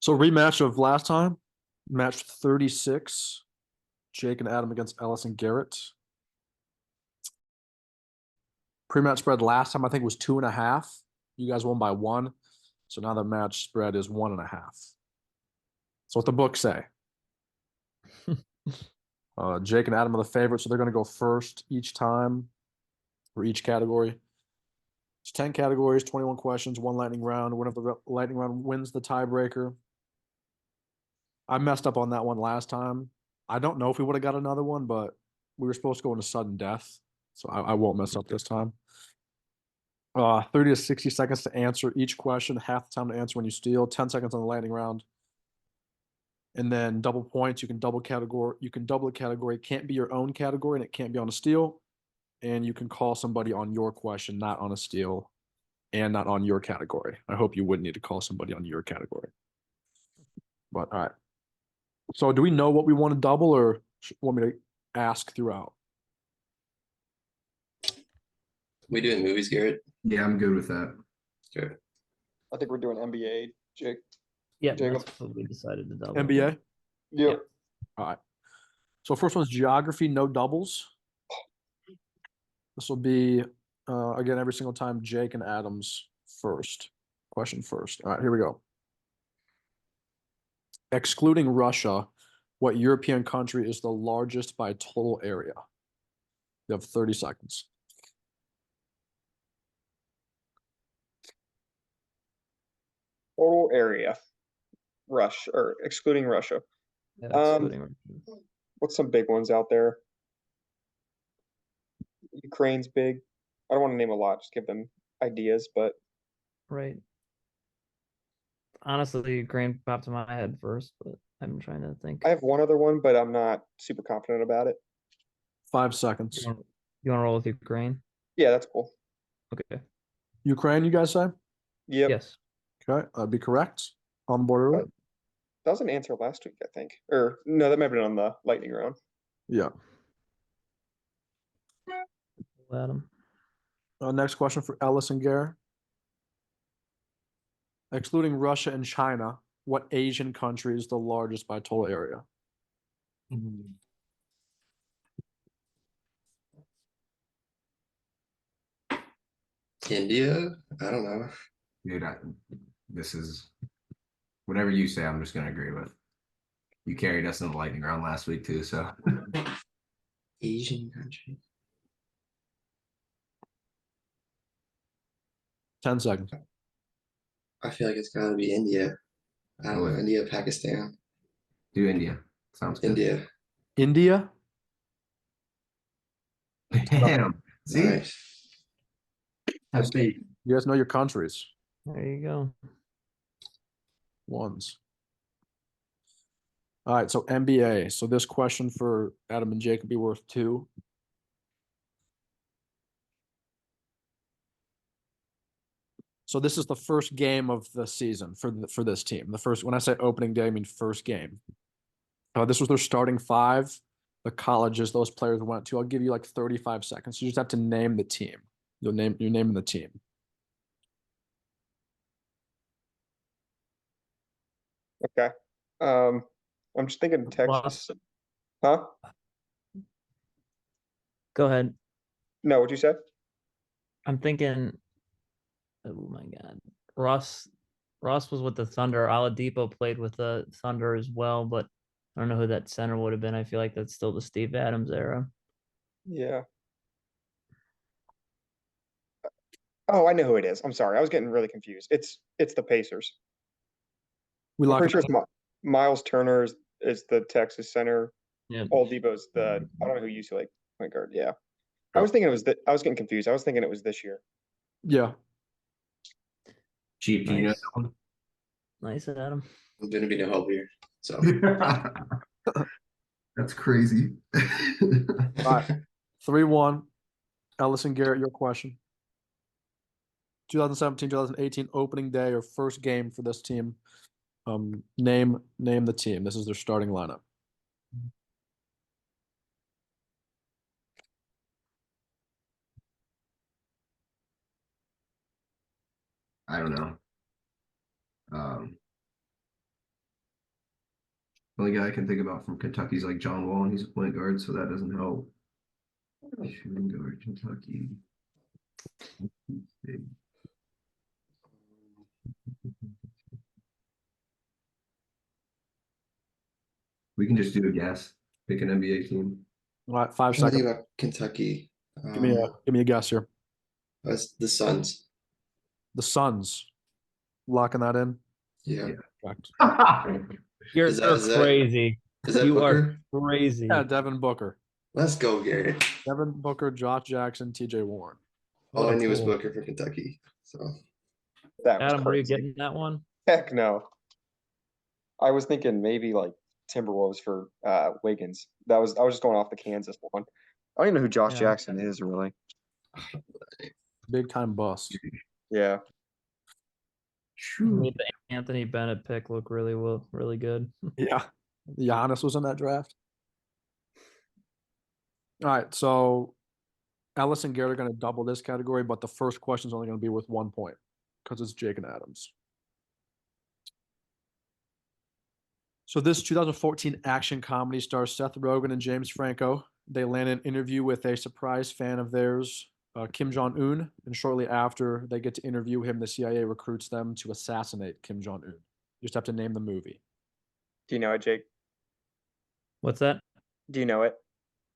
So rematch of last time, match 36, Jake and Adam against Ellis and Garrett. Pre-match spread last time I think was 2.5. You guys won by 1. So now the match spread is 1.5. So what the books say. Jake and Adam are the favorites, so they're going to go first each time for each category. It's 10 categories, 21 questions, one lightning round. Winner of the lightning round wins the tiebreaker. I messed up on that one last time. I don't know if we would have got another one, but we were supposed to go into sudden death, so I won't mess up this time. 30 to 60 seconds to answer each question, half the time to answer when you steal, 10 seconds on the lightning round. And then double points, you can double category, you can double a category. It can't be your own category and it can't be on a steal. And you can call somebody on your question, not on a steal, and not on your category. I hope you wouldn't need to call somebody on your category. But all right. So do we know what we want to double or want me to ask throughout? We doing movies, Garrett? Yeah, I'm good with that. Good. I think we're doing NBA, Jake. Yeah, Jacob. that's what we decided to double. NBA? Yep. All right. So first one's geography, no doubles. This will be, again, every single time Jake and Adams first. Question first. All right, here we go. Excluding Russia, what European country is the largest by total area? You have 30 seconds. Total area. Excluding Russia. Yeah, excluding Russia. What's some big ones out there? Ukraine's big. I don't want to name a lot, just give them ideas, but Right. Honestly, Ukraine popped in my head first, but I'm trying to think. I have one other one, but I'm not super confident about it. 5 seconds. You want to roll with Ukraine? Yeah, that's cool. Okay. Ukraine, you guys say? Yep. Yes. Okay, that'd be correct. On the board early? That was an answer last week, I think. Or no, that might have been on the lightning round. Yeah. Adam. Next question for Ellis and Garrett. Excluding Russia and China, what Asian country is the largest by total area? India? I don't know. Dude, this is whatever you say, I'm just gonna agree with. You carried us in the lightning round last week too, so Asian country. 10 seconds. I feel like it's gotta be India. I don't know. India, Pakistan. do India. Sounds good. India. India? Damn. See? Nice. Have faith. You guys know your countries. There you go. Ones. All right, so NBA. So this question for Adam and Jake would be worth 2. So this is the first game of the season for this team. The first, when I say opening day, I mean first game. This was their starting 5. The colleges those players went to. I'll give you like 35 seconds. You just have to name the team. You're naming the team. Okay. I'm just thinking Texas. Huh? Go ahead. No, what'd you say? I'm thinking, oh my God. Ross was with the Thunder. Oladipo played with the Thunder as well, but I don't know who that center would have been. I feel like that's still the Steve Adams era. Yeah. Oh, I know who it is. I'm sorry. I was getting really confused. It's the Pacers. We I'm lock pretty it. sure it's Miles Turner is the Texas center. Yeah. Oladipo's the I don't know who UCLA point guard. Yeah. I was thinking I was getting confused. I was thinking it was this year. Yeah. Chief, do you know Nice. that one? Nice, Adam. I'm gonna be no help here. So That's crazy. All right. 3-1. Ellis and Garrett, your question. 2017, 2018 opening day or first game for this team. Name the team. This is their starting lineup. I don't know. Only guy I can think about from Kentucky is like John Wall, and he's a point guard, so that doesn't help. Shooting guard, Kentucky. We can just do a guess. Pick an NBA team. All right, I'm 5 trying to think seconds. about Kentucky. Give me a guess here. That's the Suns. The Suns. Locking that in. Yeah. Yeah. Correct. You're Is that- crazy. Is that You are Booker? crazy. Yeah, Devin Booker. Let's go, Garrett. Devin Booker, Josh Jackson, TJ Warren. All What I a knew was fool. Booker for Kentucky. So That was Adam, were you crazy. getting that one? Heck no. I was thinking maybe like Timberwolves for Wiggins. I was just going off the Kansas one. I don't even know who Josh Yeah. Jackson is really. Big time bust. Yeah. Made the Anthony Bennett pick look really good. Yeah. Giannis was in that draft. All right, so Ellis and Garrett are going to double this category, but the first question is only going to be with 1 point because it's Jake and Adams. So this 2014 action comedy stars Seth Rogen and James Franco. They land an interview with a surprise fan of theirs, Kim Jong-un, and shortly after they get to interview him, the CIA recruits them to assassinate Kim Jong-un. You just have to name the movie. Do you know it, Jake? What's that? Do you know it?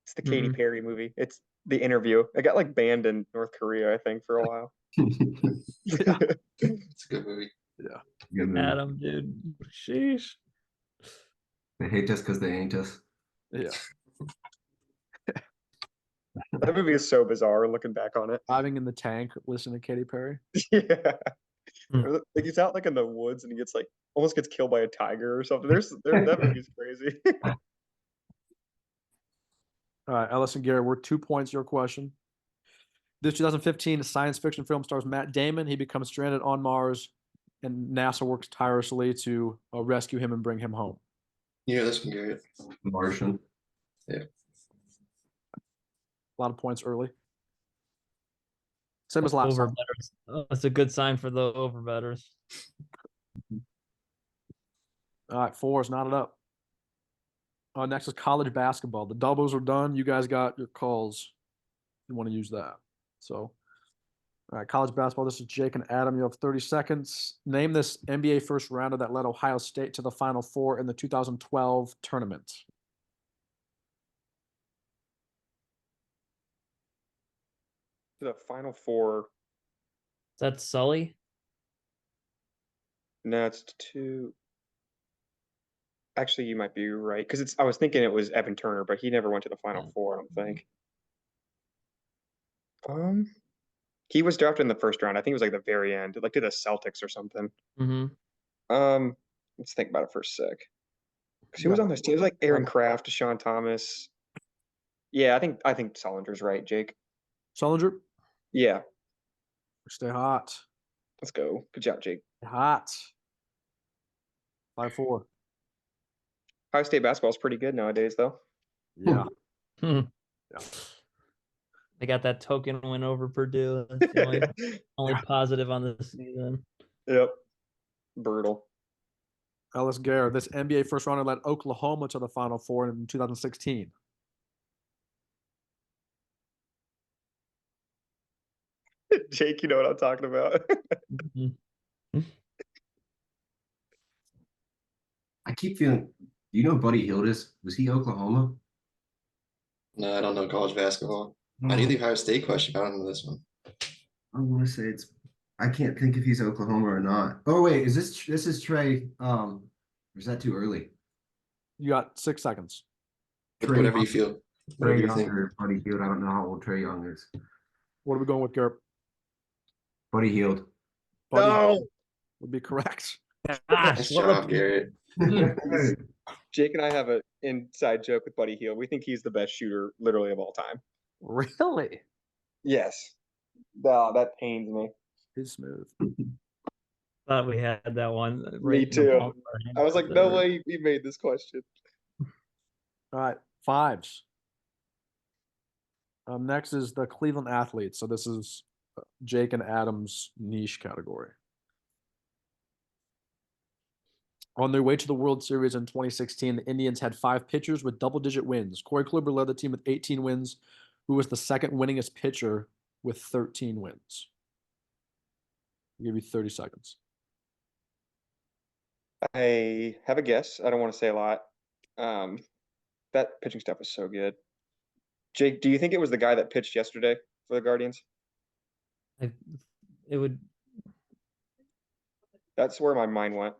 It's the Katy Mm-mm. Perry movie. It's The Interview. It got like banned in North Korea, I think, for a while. it's a good movie. Yeah. Good movie. Adam, dude. Sheesh. They hate us because they ain't us. Yeah. That movie is so bizarre looking back on it. Driving in the tank, listening to Katy Perry. Yeah. Hmm. Like he's out like in the woods and he gets like almost gets killed by a tiger or something. That movie's crazy. All right, Ellis and Garrett, we're 2 points. Your question. This 2015 science fiction film stars Matt Damon. He becomes stranded on Mars, and NASA works tirelessly to rescue him and bring him home. You know this one, Garrett. Martian. A lot of points early. Same as last time. Overbetters. Oh, that's a good sign for the overbetters. All right, 4 is knotted up. Next is college basketball. The doubles are done. You guys got your calls. You want to use that. So, all right, college basketball. This is Jake and Adam. You have 30 seconds. Name this NBA first rounder that led Ohio State to the Final Four in the 2012 tournament. The Final Four. Is that Sully? No, it's two. Actually, you might be right because I was thinking it was Evan Turner, but he never went to the Final Yeah. Four. I don't think. He was drafted in the first round. I think it was like the very end, like to the Celtics or something. Mm-hmm. Let's think about it for a sec. Because who was on this team? It was like Aaron Kraft, Deshaun Thomas. Yeah, I think Sollinger's right, Jake. Sullinger, Yeah, stay hot. let's go. Good job, Jake. Stay hot. 5-4. Ohio State basketball is pretty good nowadays, though. Yeah. Hmm. Yeah. They got that token win over Purdue. That's the only positive on the season. Yep. Brutal. Ellis Garrett, this NBA first rounder led Oklahoma to the Final Four in 2016. Jake, you know what I'm talking about. Mhm. I keep feeling. You know, who Buddy Hield is. Was he Oklahoma? No, I don't know college basketball. I knew the Ohio State question, but I don't know this one. I want to say it's. I can't think if he's Oklahoma or not. Oh wait, is this is Trey? Or is that too early? You got 6 seconds. Trey Whatever you Young- feel. Trey Whatever you Young think. or Buddy Hield. I don't know how old Trey Young is. What are we going with, Garrett? Buddy Hield. Buddy No. would be correct. Nice Gosh, what a- job, Garrett. Jake and I have an inside joke with Buddy Hield. We think he's the best shooter, literally, of all time. Really? Yes. No, that pains me. He's smooth. thought we had that one. Me right in the too. palm of our hand. I was like, no way he made this question. All right, 5s. Next is the Cleveland athletes. So this is Jake and Adam's niche category. On their way to the World Series in 2016, the Indians had 5 pitchers with double-digit wins. Corey Kluber led the team with 18 wins, who was the second winningest pitcher with 13 wins. I'll give you 30 seconds. I have a guess. I don't want to say a lot. That pitching stuff was so good. Jake, do you think it was the guy that pitched yesterday for the Guardians? It would. That's where my mind went.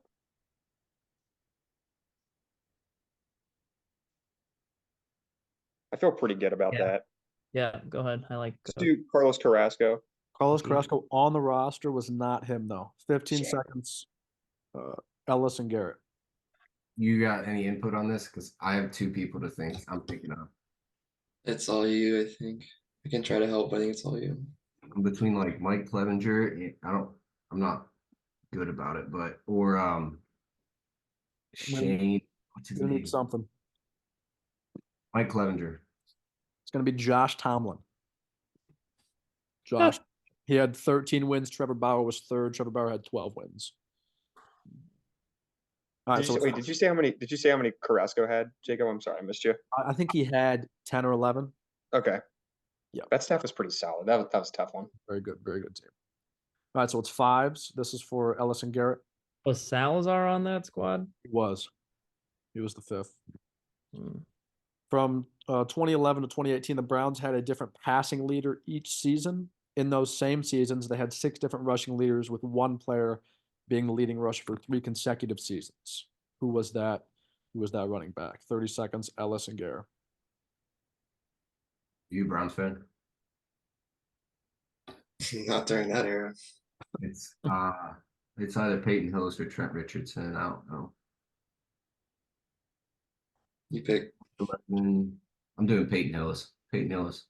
I feel pretty good about Yeah. that. Yeah, go ahead. I like. Let's do Carlos Carrasco. Carlos Carrasco on the roster was not him, though. 15 Shit. seconds. Ellis and Garrett. You got any input on this? Because I have 2 people to think I'm thinking of. It's all you, I think. I can try to help, but I think it's all you. I'm between like Mike Clevenger. I'm not good about it, but or Shane. What's his You name? need something. Mike Clevenger. It's going to be Josh Tomlin. Josh, he had 13 wins. Trevor Bauer was third. Trevor Bauer had 12 wins. All right, Did you, so wait, did you say how many? Did you say how many Carrasco had, Jacob? I'm sorry, I missed you. I think he had 10 or 11. Okay. Yeah. That staff was pretty solid. That was a tough one. Very good team. All right, so it's 5s. This is for Ellis and Garrett. Was Salazar on that squad? He was the 5th. Hmm. From 2011 to 2018, the Browns had a different passing leader each season. In those same seasons, they had 6 different rushing leaders, with one player being the leading rusher for 3 consecutive seasons. Who was that? Who was that running back? 30 seconds, Ellis and Garrett. You a Browns fan? Not during that era. It's either Peyton Hillis or Trent Richardson. I don't know. You pick. I'm doing Peyton Hillis. Peyton Hillis.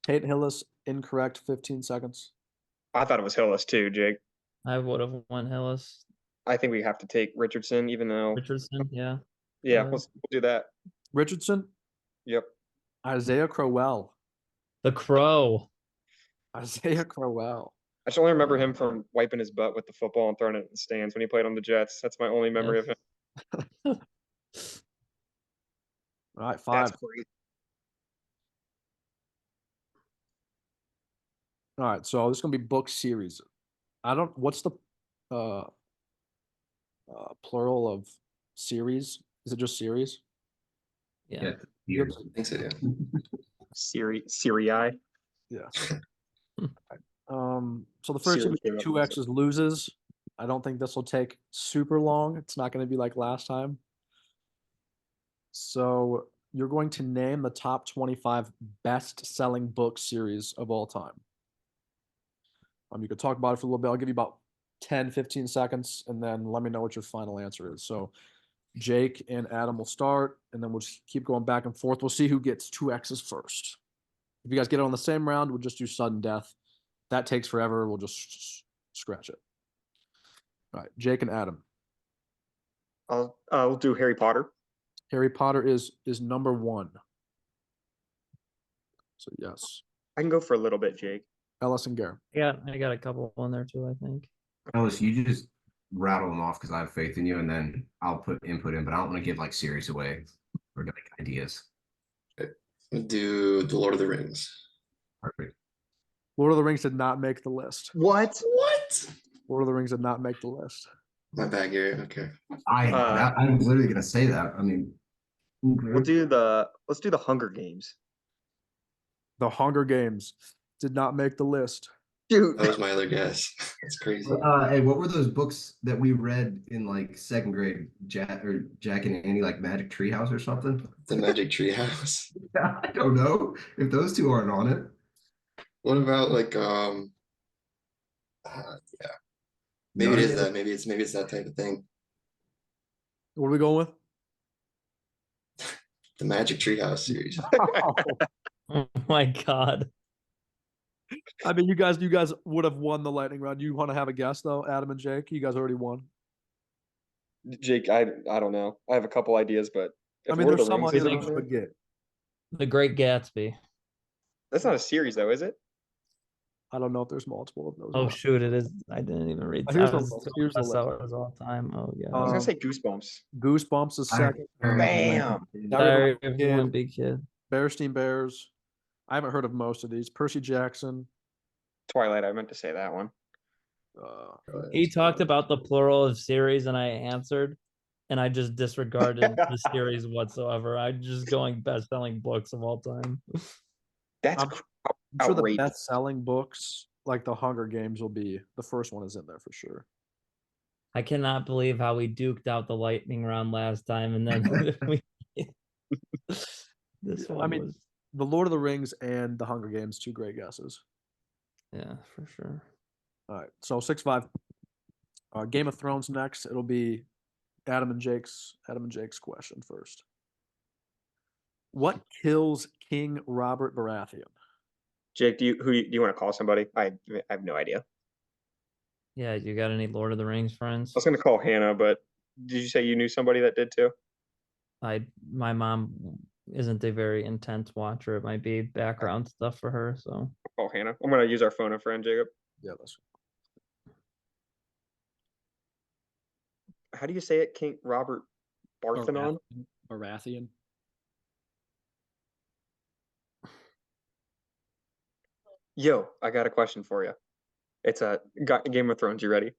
Peyton Hillis, incorrect. 15 seconds. I thought it was Hillis too, Jake. I would have won Hillis. I think we have to take Richardson, even though. Richardson, yeah. Yeah, Uh, we'll do that. Richardson, Yep. Isaiah Crowell. The Crow. Isaiah Crowell. I just only remember him from wiping his butt with the football and throwing it in the stands when he played on the Jets. That's my only memory of him. All right, That's 5. crazy. All right, so this is gonna be book series. What's the plural of series? Is it just series? Yeah. Years. I think so, yeah. Serie. Yeah. So the first team Series came with up 2 with X's loses. I don't think this will take super long. It's not going to be like last time. So you're going to name the top 25 best-selling book series of all time. You could talk about it for a little bit. I'll give you about 10, 15 seconds, and then let me know what your final answer is. So Jake and Adam will start, and then we'll just keep going back and forth. We'll see who gets 2 X's first. If you guys get it on the same round, we'll just do sudden death. That takes forever. We'll just scratch it. All right, Jake and Adam. I'll do Harry Potter. Harry Potter is number 1. So yes. I can go for a little bit, Jake. Ellis and Garrett. Yeah, I got a couple on there too, I think. Ellis, you just rattle them off because I have faith in you, and then I'll put input in, but I don't want to give like series away or like ideas. We'll do The Lord of the Rings. Perfect. Lord of the Rings did not make the list. What? What? Lord of the Rings did not make the list. My bad, Garrett. Okay. I was literally gonna say that. I mean, Let's do the Hunger Games. The Hunger Games did not make the list. Dude, That was my other guess. That's crazy. hey, what were those books that we read in like 2nd grade? Jack and Annie, like Magic Treehouse or something? The Magic Treehouse. I don't know if those 2 aren't on it. What about like yeah. Maybe it is that. Maybe it's that type of thing. What are we going with? The Magic Treehouse series. Oh my God. I mean, you guys would have won the lightning round. You want to have a guess though, Adam and Jake? You guys already won. Jake, I don't know. I have a couple ideas, but I if mean, Lord there's of the some Rings ideas is that on you there- would get. The Great Gatsby. That's not a series though, is it? I don't know if there's multiple of those. Oh shoot, it is. I didn't even read. Here's I the was list. thinking Here's the about list. Star Wars all the time. Oh yeah. I was gonna Um, say Goosebumps. Goosebumps is second. Bam. Sorry, Kid. everyone, big kid. Bearstein Bears. I haven't heard of most of these. Percy Jackson. Twilight. I meant to say that one. He talked about the plural of series, and I answered, and I just disregarded the series whatsoever. I'm just going best-selling books of all time. That's I'm sure the outrageous. best-selling books, like the Hunger Games, will be the first one is in there for sure. I cannot believe how we duked out the lightning round last time, and then we. This one mean, was, The Lord of the Rings and the Hunger Games, two great guesses. yeah, for sure. All right, so 6-5. Game of Thrones next. It'll be Adam and Jake's question first. What kills King Robert Baratheon? Jake, do you want to call somebody? I have no idea. Yeah, you got any Lord of the Rings friends? I was gonna call Hannah, but did you say you knew somebody that did too? My mom isn't a very intense watcher. It might be background stuff for her. So I'll call Hannah. I'm gonna use our phone a friend, Jacob. Yeah, that's How do you say it? King Robert Barthenon? Baratheon. Yo, I got a question for you. It's a Game of Thrones. You ready?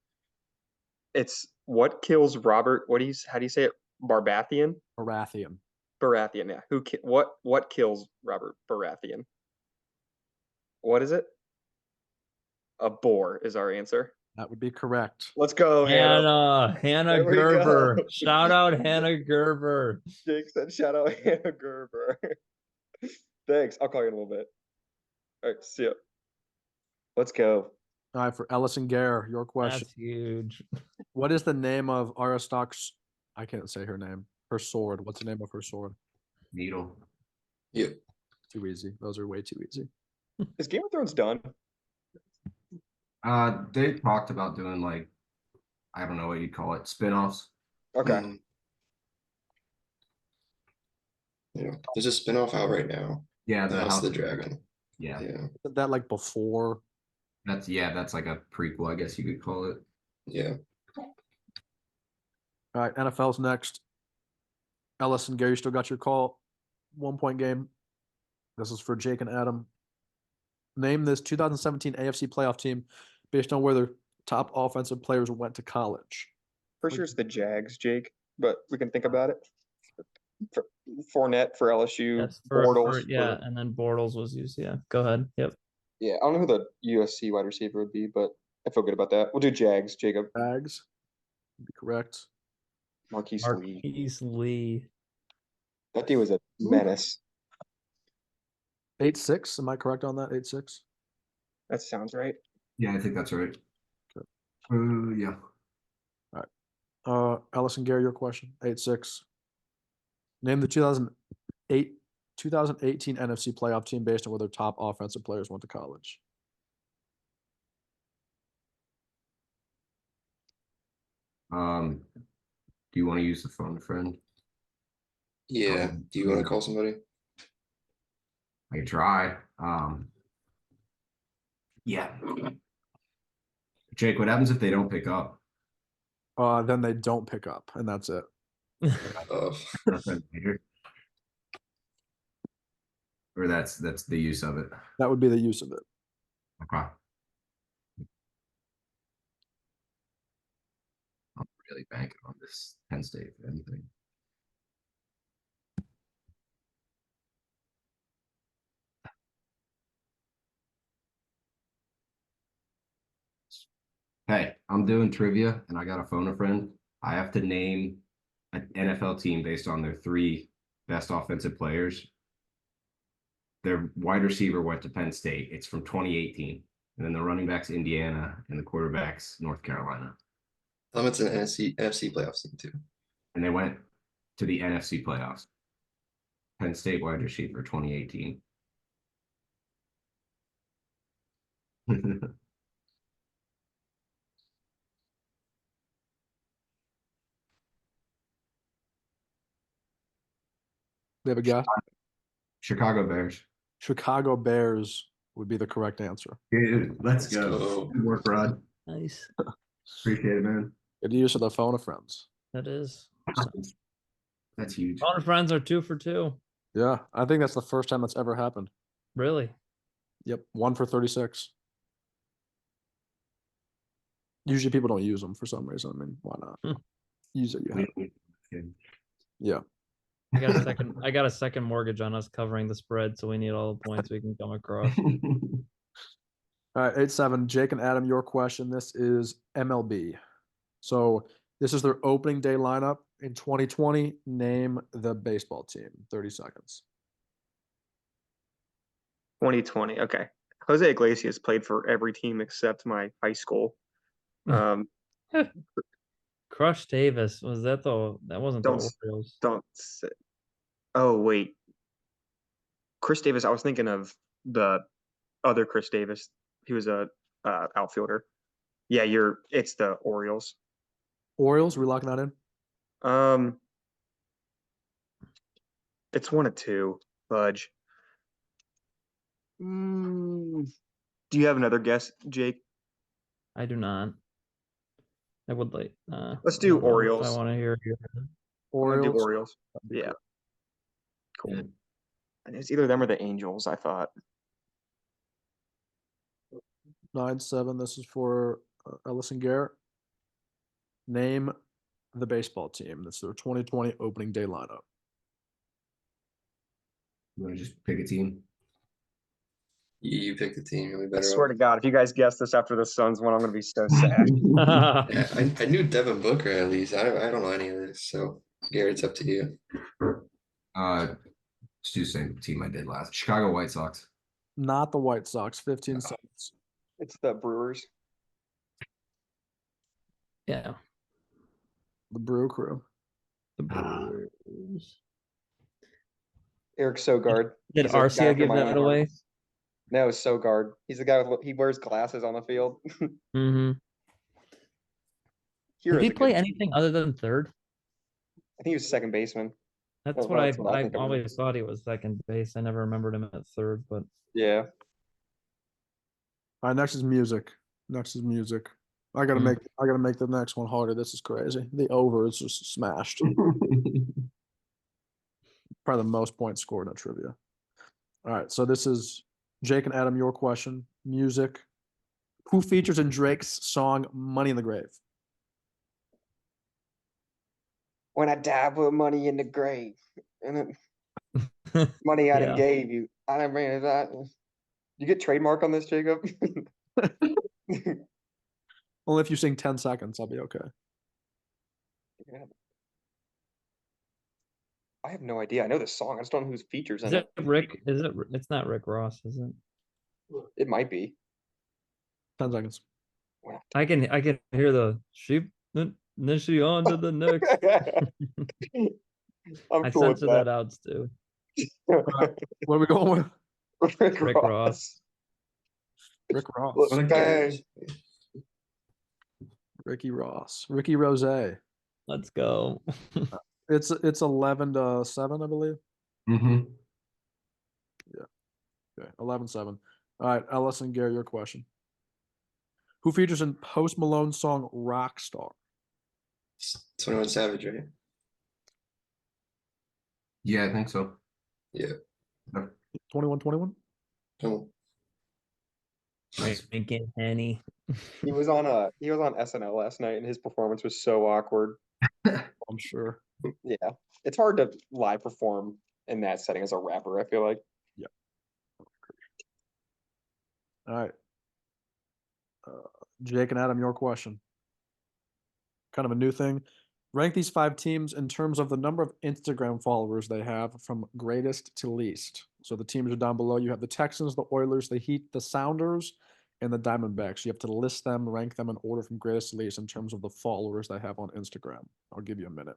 It's what kills Robert? How do you say it? Baratheon? Baratheon. Baratheon. Yeah. What kills Robert Baratheon? What is it? A boar is our answer. That would be correct. Let's go, Hannah. Hannah There we Gerber. go. Shout out Hannah Gerber. Jake said, "Shout out Hannah Gerber." Thanks. I'll call you in a little bit. All right. See ya. Let's go. All right, for Ellis and Garrett, your question. That's huge. What is the name of Arya Stark's? I can't say her name. Her sword. What's the name of her sword? Needle. Yep. Too easy. Those are way too easy. Is Game of Thrones done? They talked about doing like, I don't know what you'd call it, spin-offs. Okay. Yeah. There's a spinoff out right now. Yeah, The House of the Dragon. Yeah, Yeah. Isn't that like before? that's like a prequel, I guess you could call it. Yeah. All right, NFL's next. Ellis and Gary, you still got your call. 1 point game. This is for Jake and Adam. Name this 2017 AFC playoff team based on where their top offensive players went to college. Pretty sure it's the Jags, Jake, but we can think about it. Fournette for LSU. Yes, Bortles. yeah, and then Bortles was used. Yeah, go ahead. Yep. Yeah, I don't know who the USC wide receiver would be, but I feel good about that. We'll do Jags, Jacob. Bags. Be correct. Marquise Lee. Marquise Lee. That dude was a menace. 8-6. Am I correct on that? 8-6. That sounds right. Yeah, I think that's right. Good. Yeah. Ellis and Gary, your question. 8-6. Name the 2018 NFC playoff team based on where their top offensive players went to college. Do you want to use the phone, friend? Yeah. Do you want to call somebody? I can try. Yeah. Jake, what happens if they don't pick up? Then they don't pick up, and that's it. Nothing major. Or that's the use of it. That would be the use of it. Okay. I'm really banking on this Penn State for anything. Hey, I'm doing trivia and I got a phone a friend. I have to name an NFL team based on their 3 best offensive players. Their wide receiver went to Penn State. It's from 2018. And then the running back's Indiana and the quarterback's North Carolina. It's an NFC playoff team too. And they went to the NFC playoffs. Penn State wide receiver 2018. They have a guy. Chicago Bears. Chicago Bears. would be the correct answer. Dude, let's Let's go. go. Good work, Rod. Nice. Appreciate it, man. Good use of the phone of friends. That is. That's huge. All our friends are 2 for 2. Yeah, I think that's the first time that's ever happened. Really? Yep, 1 for 36. Usually people don't use them for some reason. I mean, why not? Hmm. Use it. You have it. Good. Yeah. I got a second. I got a second mortgage on us covering the spread, so we need all the points we can come across. All right, 8-7. Jake and Adam, your question. This is MLB. So this is their opening day lineup in 2020. Name the baseball team. 30 seconds. 2020. Okay. Jose Iglesias played for every team except my high school. Crush Davis, was that that wasn't the Don't s- Orioles? don't say. Oh wait, Chris Davis. I was thinking of the other Chris Davis. He was a outfielder. Yeah, it's the Orioles. Orioles, we locking that in? It's 1 of 2. Fudge. Do you have another guess, Jake? I do not. I would like. Let's I do don't know if Orioles. I want to hear. I'm gonna do Orioles. Orioles. That'd be Yeah. correct. Cool. And it's either them or the Angels, I thought. 9-7. This is for Ellis and Garrett. Name the baseball team. That's their 2020 opening day lineup. You want to just pick a team? You pick the team, you'll be I better swear off. to God, if you guys guess this after the Suns one, I'm gonna be so sad. Yeah, I knew Devin Booker at least. I don't know any of this, so Garrett's up to you. Let's do the same team I did last. Chicago White Sox. Not the White Sox. 15 seconds. It's the Brewers. Yeah, The Brew Crew. the Brewers. Eric Sogard. Did He's a guy Arcia after give my own that heart. away? No, Sogard. He's the guy he wears glasses on the field. Mm-hmm. Here Did is he a good play team. anything other than third? I think he was second baseman. That's Well, what that's what I I think of him. always thought he was second base. I never remembered him at third, but Yeah. All right, next is music. Next is music. I gotta make the next one harder. This is crazy. The over is just smashed. Probably the most points scored in a trivia. All right, so this is Jake and Adam, your question. Music. Who features in Drake's song Money in the Grave? When I die, put money in the grave. And then money I done Yeah. gave you. I done bring that. You get trademark on this, Jacob? Only if you sing 10 seconds, I'll be okay. I have no idea. I know this song. I just don't know who's features is in it Rick? Is it? It's not Rick Ross, is it? It might be. 10 seconds. I can hear the sheep. Then she on to the next. I'm I cool with censored that out too. What are we going with? Rick Ross. Rick Ross. Look, What a bang. guess. Ricky Ross. Ricky Rose. Let's go. It's 11-7, I believe. Mm-hmm. Okay, 11-7. All right, Ellis and Gary, your question. Who features in Post Malone's song Rockstar? 21 Savage, right? Yeah, I think so. Yeah. 21-21? Oh, Drinking Henny. He was on SNL last night and his performance was so awkward. I'm sure. Yeah. It's hard to live perform in that setting as a rapper, I feel like. All right. Jake and Adam, your question. Kind of a new thing. Rank these 5 teams in terms of the number of Instagram followers they have from greatest to least. So the teams are down below. You have the Texans, the Oilers, the Heat, the Sounders, and the Diamondbacks. You have to list them, rank them in order from greatest to least in terms of the followers they have on Instagram. I'll give you a minute.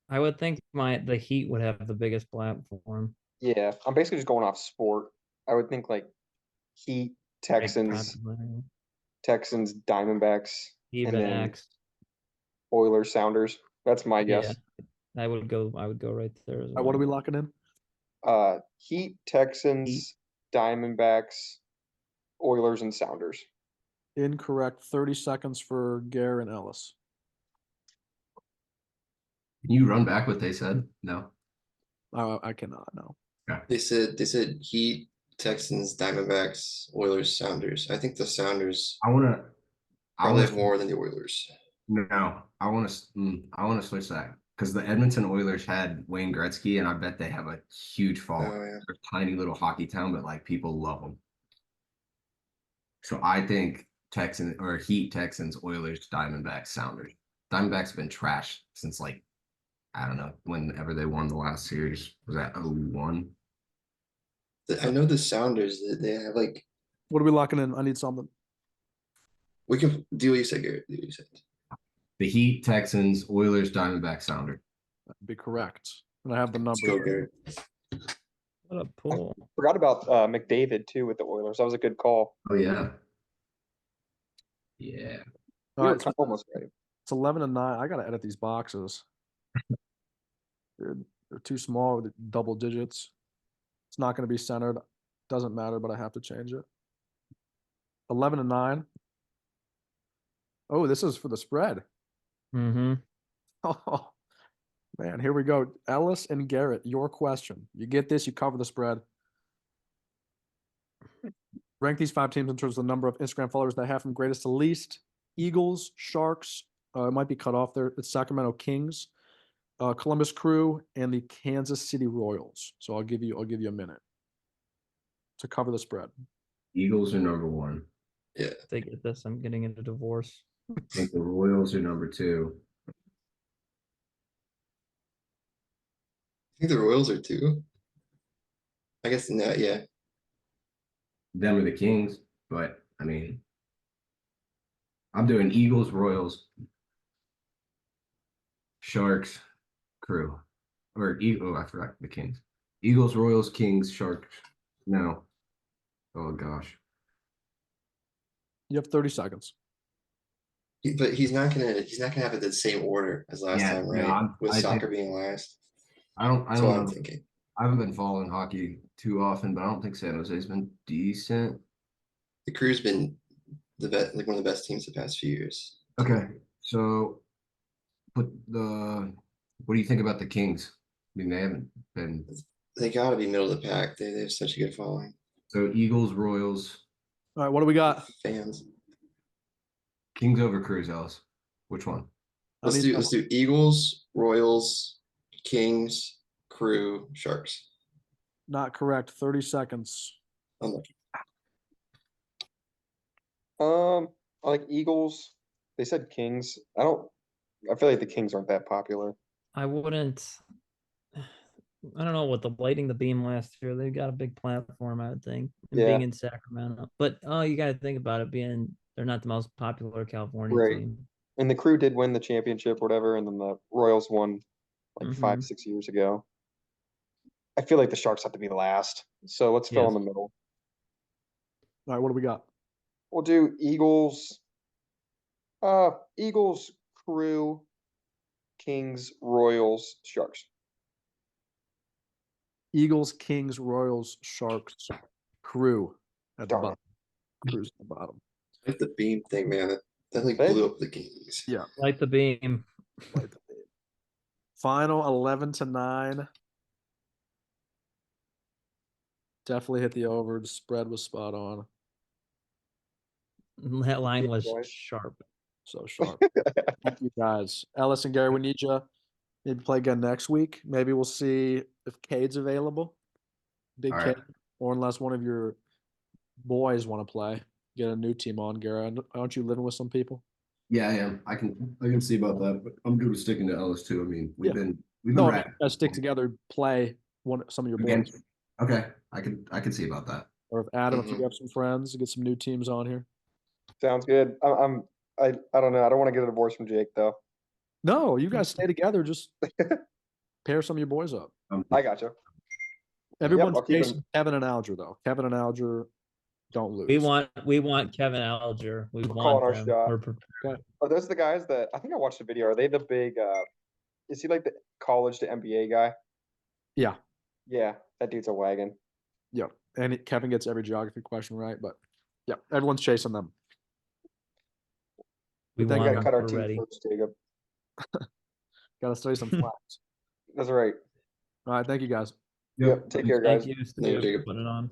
I would think the Heat would have the biggest platform. Yeah. I'm basically just going off sport. I would think like Heat, Big Texans, popularity. Diamondbacks, and then D-backs. Oilers, Sounders. That's my guess. I would go right there as well. What are we locking in? Heat, Texans, Heat. Diamondbacks, Oilers, and Sounders. Incorrect. 30 seconds for Garrett and Ellis. Can you run back what they said? No. I cannot, no. They said Heat, Texans, Diamondbacks, Oilers, Sounders. I think the Sounders I wanna probably have more than the Oilers. No, I want to switch that because the Edmonton Oilers had Wayne Gretzky, and I bet they have a huge following. Oh, yeah. They're a tiny little hockey town, but like people love them. So I think Heat, Texans, Oilers, Diamondbacks, Sounders. Diamondbacks have been trashed since like I don't know whenever they won the last series. Was that 01? I know the Sounders. They have like What are we locking in? I need something. we can do what you said, Garrett. Do what you said. The Heat, Texans, Oilers, Diamondbacks, Sounders. That'd be correct. And I have the Let's numbers. go, Garrett. What a pull. Forgot about McDavid too with the Oilers. That was a good call. Oh yeah, yeah. All We right, were so almost right. it's 11-9. I gotta edit these boxes. They're too small with double digits. It's not gonna be centered. Doesn't matter, but I have to change it. 11-9. Oh, this is for the spread. Mm-hmm. Oh man, here we go. Ellis and Garrett, your question. You get this, you cover the spread. Rank these 5 teams in terms of the number of Instagram followers they have from greatest to least. Eagles, Sharks, it might be cut off there. It's Sacramento Kings, Columbus Crew, and the Kansas City Royals. So I'll give you a minute to cover the spread. Eagles are number 1. Yeah. If they get this, I'm getting into divorce. I think the Royals are number 2. I think the Royals are 2. I guess no, yeah. Them are the Kings, but I mean, I'm doing Eagles, Royals, Sharks, Crew, oh, I forgot the Kings. Eagles, Royals, Kings, Sharks. No. Oh gosh. You have 30 seconds. But he's not gonna have it the same order as last Yeah, time, no, right? With I soccer think- being last. I don't That's what I'm know. thinking. I haven't been following hockey too often, but I don't think San Jose's been decent. The Crew's been the best, like one of the best teams the past few years. Okay, so what do you think about the Kings? I mean, they haven't been. They gotta be middle of the pack. They have such a good following. So Eagles, Royals, All right, what do we got? Fans. Kings over Crews, Ellis. Which one? I need Let's do Eagles, Royals, Kings, Crew, Sharks. Not correct. 30 seconds. Unlucky. I like Eagles. They said Kings. I feel like the Kings aren't that popular. I wouldn't. I don't know what the lighting the beam last year. They got a big platform, I would think, and Yeah. being in Sacramento. But you got to think about it being they're not the most popular California Right. team. And the Crew did win the championship, whatever, and then the Royals won like Mhm. 5-6 years ago. I feel like the Sharks have to be last, so let's fill in the middle. All right, what do we got? We'll do Eagles. Eagles, Crew, Kings, Royals, Sharks. Eagles, Kings, Royals, Sharks, Crew at the Darn it. bottom. Crew's at the bottom. Like the beam thing, man. That like Hey. blew up the Kings. Yeah. Light the beam. Like the beam. Final 11-9. Definitely hit the over. The spread was spot on. That line Yeah, was boy. sharp. So sharp. Thank you guys. Ellis and Gary, we need you. Maybe play again next week. Maybe we'll see if Cade's available. Big All Cade. right. Or unless one of your boys want to play. Get a new team on, Gary. Aren't you living with some people? Yeah, I am. I can see about that, but I'm good with sticking to Ellis too. I mean, we've Yeah. been No, I mean, ratting you guys stick together, play some of your boys. against. Okay, I can see about that. Or if Adam, if Mhm. you have some friends, get some new teams on here. Sounds good. I don't know. I don't want to get a divorce from Jake though. No, you guys stay together. Just pair some of your boys up. I gotcha. Everyone's I'll keep chasing Kevin and Alger though. Kevin and Alger don't lose. We want Kevin Alger. We We're calling want our them. shot. We're prepared. Are those the guys that I think I watched a video? Are they the big? Is he like the college to NBA guy? Yeah. Yeah, that dude's a wagon. Yep. and Kevin gets every geography question right, but yeah, everyone's chasing them. We But then We won. gotta cut our We're teeth ready. first, Jacob. Got to study some flags. That's right. All right, thank you guys. Yep. Take care, guys. Thank you, Later, Steve, Jacob. for putting it on.